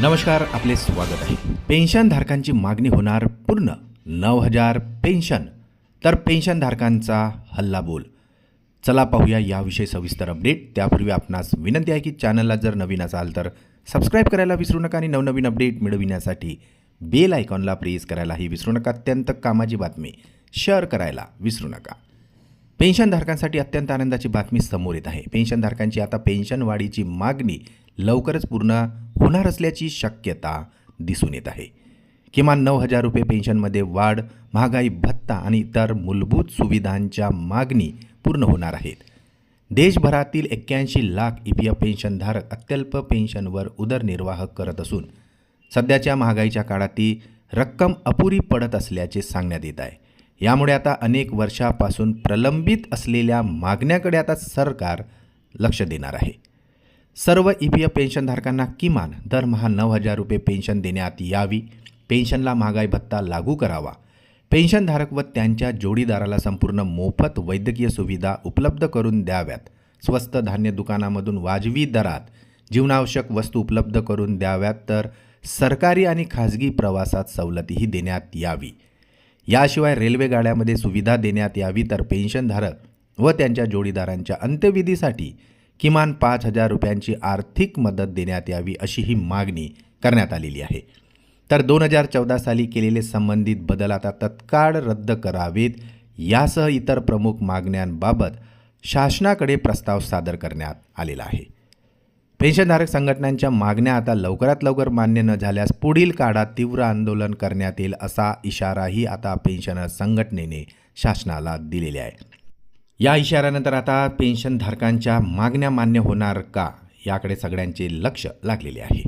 नमस्कार, आपले स्वागत आहे. पेन्शनधारकांची मागणी होणार पूर्ण 9,000 पेन्शन, तर पेन्शनधारकांचा हल्लाबोल. चला पाहूया याविषयी सविस्तर अपडेट. त्यापूर्वी आपणास विनंती आहे की चॅनलला जर नवीन असाल तर सबस्क्राईब करायला विसरू नका आणि नवनवीन अपडेट मिळविण्यासाठी बेल आयकॉनला प्रेस करायलाही विसरू नका. अत्यंत कामाची बातमी शेअर करायला विसरू नका. पेन्शनधारकांसाठी अत्यंत आनंदाची बातमी समोर येत आहे. पेन्शनधारकांची आता पेन्शन वाढीची मागणी लवकरच पूर्ण होणार असल्याची शक्यता दिसून येत आहे. किमान 9,000 रुपये पेन्शनमध्ये वाढ, महागाई भत्ता आणि इतर मूलभूत सुविधांच्या मागणी पूर्ण होणार आहेत. देशभरातील 81 लाख EPF पेन्शनधारक अत्यल्प पेन्शनवर उदरनिर्वाह करत असून सध्याच्या महागाईच्या काळात ती रक्कम अपुरी पडत असल्याचे सांगण्यात येत आहे. यामुळे आता अनेक वर्षापासून प्रलंबित असलेल्या मागण्याकडे आता सरकार लक्ष देणार आहे. सर्व EPF पेन्शनधारकांना किमान दरमहा 9,000 रुपये पेन्शन देण्यात यावी. पेन्शनला महागाई भत्ता लागू करावा. पेन्शनधारक व त्यांच्या जोडीदाराला संपूर्ण मोफत वैद्यकीय सुविधा उपलब्ध करून द्याव्यात. स्वस्त धान्य दुकानामधून वाजवी दरात जीवनावश्यक वस्तू उपलब्ध करून द्याव्यात. तर सरकारी आणि खाजगी प्रवासात सवलतीही देण्यात यावी. याशिवाय रेल्वे गाड्यामध्ये सुविधा देण्यात यावी. तर पेन्शनधारक व त्यांच्या जोडीदारांच्या अंत्यविधीसाठी किमान 5,000 रुपयांची आर्थिक मदत देण्यात यावी, अशी ही मागणी करण्यात आलेली आहे. तर 2014 साली केलेले संबंधित बदल आता तत्काळ रद्द करावेत. यासह इतर प्रमुख मागण्यांबाबत शासनाकडे प्रस्ताव सादर करण्यात आलेला आहे. पेन्शनधारक संघटनांच्या मागण्या आता लवकरात लवकर मान्य न झाल्यास पुढील काळात तीव्र आंदोलन करण्यात येईल, असा इशाराही आता पेन्शनर संघटनेने शासनाला दिलेला आहे. या इशाऱ्यानंतर आता पेन्शनधारकांच्या मागण्या मान्य होणार का, याकडे सगळ्यांचे लक्ष लागलेले आहे.